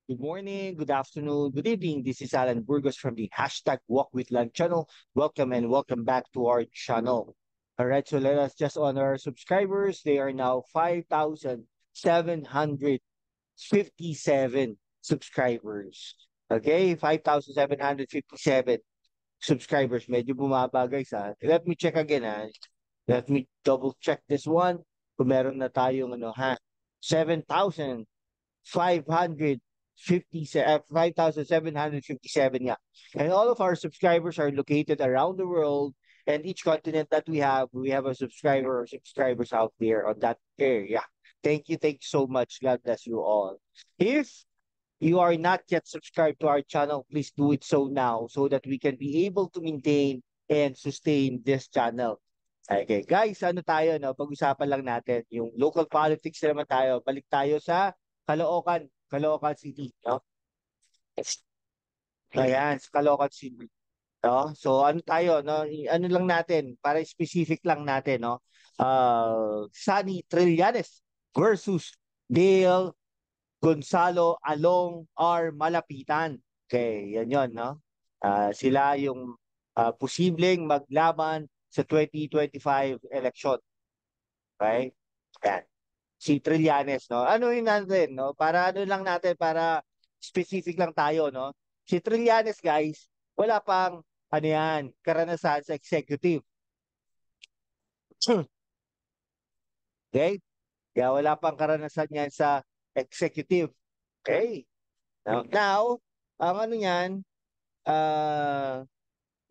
Good morning, good afternoon, good evening. This is Alan Burgos from the hashtag Walk with Land channel. Welcome and welcome back to our channel. All right, so let us just honor our subscribers. They are now 5,757 subscribers. Okay, 5,757 subscribers. Medyo bumaba guys ha. Let me check again ha. Let me double check this one. Kung meron na tayong 5,757 nga. And all of our subscribers are located around the world, and each continent that we have a subscriber or subscribers out there on that area. Thank you so much. God bless you all. If you are not yet subscribed to our channel, please do it so now so that we can be able to maintain and sustain this channel. Okay, guys, ano tayo, no? Pag-usapan lang natin yung local politics na naman tayo. Balik tayo sa Caloocan City, no? Ayan, sa Caloocan City, no? So ano tayo, no? Ano lang natin, para specific lang natin, no? Sunny Trillanes versus Dale Gonzalo Along R. Malapitan. Okay, yan yon, no? Sila yung posibleng maglaban sa 2025 election. Okay? Yan. Si Trillanes, no? Ano yun natin, no? Para ano lang natin, para specific lang tayo, no? Si Trillanes, guys, wala pang, ano yan, karanasan sa executive. Okay? Kaya wala pang karanasan yan sa executive. Okay? Now ang ano yan,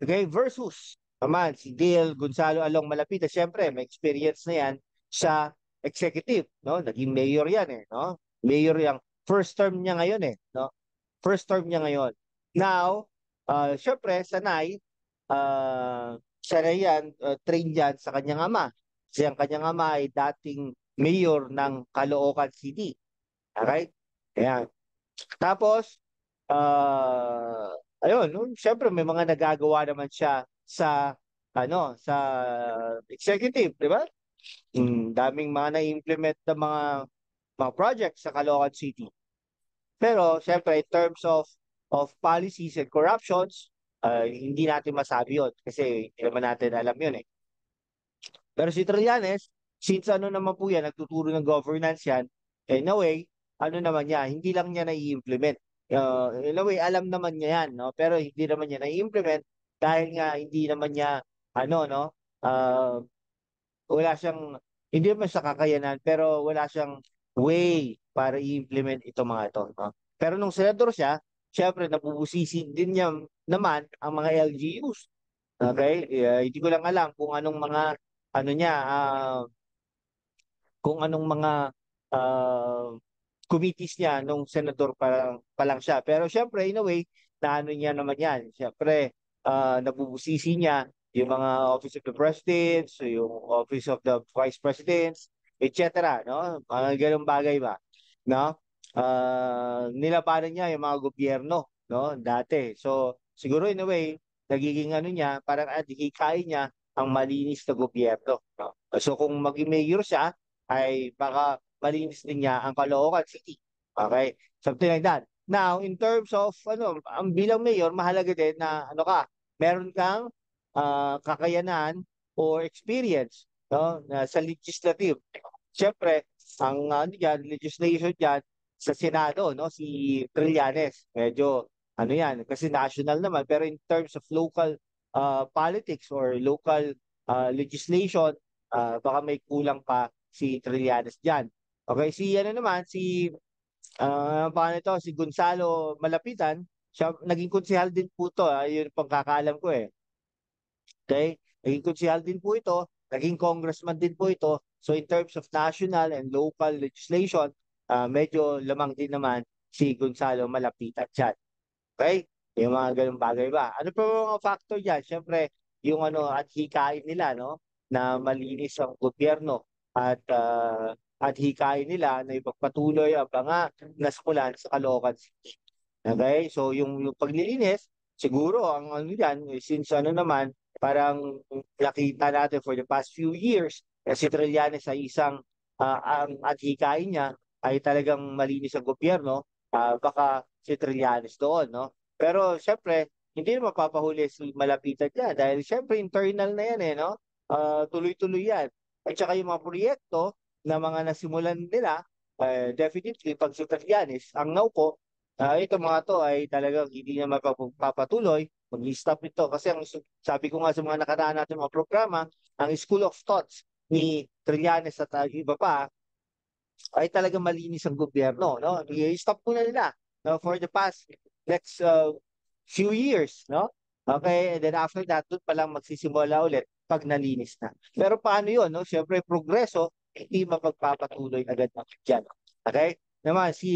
okay, versus naman si Dale Gonzalo Along Malapita, siyempre may experience na yan sa executive, no? Naging mayor yan eh, no? Mayor yang first term niya ngayon eh, no? First term niya ngayon. Now, siyempre sanay siya na yan, train yan sa kanyang ama. Kasi ang kanyang ama ay dating mayor ng Caloocan City. Alright? Ayan. Tapos, ayun, no? Siyempre may mga nagagawa naman siya sa sa executive, di ba? Daming mga na-implement na mga projects sa Caloocan City. Pero siyempre in terms of policies and corruptions, hindi natin masabi 'yon kasi hindi naman natin alam 'yon eh. Pero si Trillanes, since ano naman po yan, nagtuturo ng governance yan, in a way, ano naman niya, hindi lang niya nai-implement. In a way, alam naman niya yan, no? Pero hindi naman niya nai-implement dahil nga hindi naman niya, ano, no? Uh, wala siyang, hindi naman sa kakayanan, pero wala siyang way para i-implement itong mga ito, no? Pero nung senador siya, syempre, nabubusisi din niya naman ang mga LGUs. Okay? Hindi ko lang alam kung anong mga ano niya, kung anong mga uh, committees niya nung senador pa lang siya. Pero syempre, in a way, naano niya naman yan. Syempre, nabubusisi niya yung mga Office of the President, so yung Office of the Vice Presidents, etc. No? Mga ganung bagay ba? No? Nilabanan niya yung mga gobyerno, no? Dati. So, siguro in a way, nagiging ano niya, parang hikain niya ang malinis na gobyerno. No? So, kung maging mayor siya, ay baka malinis din niya ang Caloocan City. Okay? Something like that. Now, in terms of ang bilang mayor, mahalaga din na meron kang kakayanan or experience, no, sa legislative. Siyempre, ang legislation diyan sa Senado, no, si Trillanes. Medyo yan, kasi national naman, pero in terms of local politics or local legislation, baka may kulang pa si Trillanes diyan. Okay, si paano ito, si Gonzalo Malapitan, siya, naging konsehal din po to, yun pagkakaalam ko eh. Okay, naging konsehal din po ito, naging congressman din po ito. So in terms of national and local legislation, medyo lamang din naman si Gonzalo Malapitan dyan. Okay? Yung mga ganung bagay ba? Ano pa mga factor dyan? Siyempre, yung at hikain nila, no? Na malinis ang gobyerno at hikain nila na ipagpatuloy ang mga naskulan sa Caloocan City. Okay? So, yung paglilinis, siguro, ang ano yan, since naman, parang nakita natin for the past few years, si Trillanes ay isang, ang at hikain niya ay talagang malinis ang gobyerno. baka si Trillanes doon, no? Pero syempre, hindi naman mapapahuli si Malapitan niya dahil syempre internal na yan no? Tuloy-tuloy yan. At saka yung mga proyekto na mga nasimulan nila, definitely pag si Trillanes, ang naupo, ito mga to ay talagang hindi na mapapatuloy, mag-stop ito. Kasi sabi ko nga sa mga nakaraan natin mga programa, ang school of thoughts ni Trillanes at iba pa ay talagang malinis ang gobyerno, no? I-stop muna nila, no, for the past next few years, no? Okay, and then after that, doon pa lang magsisimula ulit pag nalinis na. Pero paano yun, no? Siyempre, progreso, hindi mapagpapatuloy agad dyan. Okay? Naman, si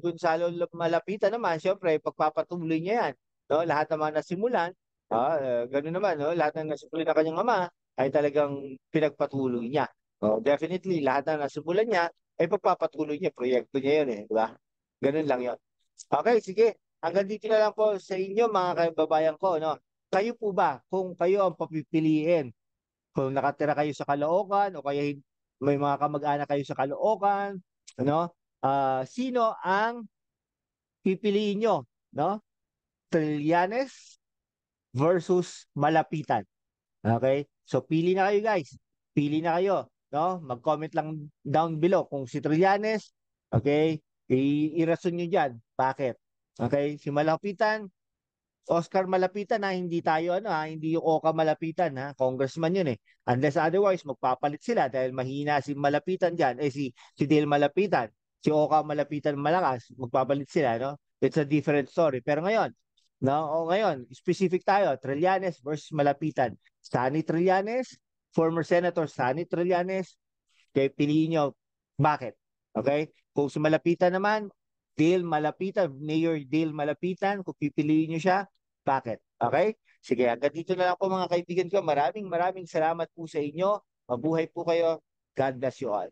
Gonzalo Malapitan naman, siyempre, pagpapatuloy niya yan. No? Lahat naman nasimulan, ganun naman, no? Lahat ng nasimulan na kanyang ama ay talagang pinagpatuloy niya. Definitely, lahat na nasimulan niya, ay pagpapatuloy niya, proyekto niya yun di ba? Ganun lang yun. Okay, sige. Hanggang dito na lang po sa inyo mga kababayan ko, no? Kayo po ba, kung kayo ang papipiliin, kung nakatira kayo sa Caloocan o kaya may mga kamag-anak kayo sa Caloocan, ano? Sino ang pipiliin nyo, no? Trillanes versus Malapitan. Okay? So pili na kayo guys. Pili na kayo, no? Mag-comment lang down below kung si Trillanes, okay? I-rason nyo diyan. Bakit? Okay? Si Malapitan, Oscar Malapitan hindi tayo hindi yung Oka Malapitan congressman yun unless otherwise magpapalit sila dahil mahina si Malapitan diyan si Dale Malapitan, si Oka Malapitan malakas, magpapalit sila it's a different story pero ngayon ngayon specific tayo, Trillanes versus Malapitan. Sani Trillanes, former Senator Sani Trillanes, kaya piliin nyo bakit. Okay, kung si Malapitan naman, Dale Malapitan, Mayor Dale Malapitan, kung pipiliin nyo siya, bakit? Okay? Sige, hanggang dito na lang po mga kaibigan ko. Maraming maraming salamat po sa inyo. Mabuhay po kayo. God bless you all.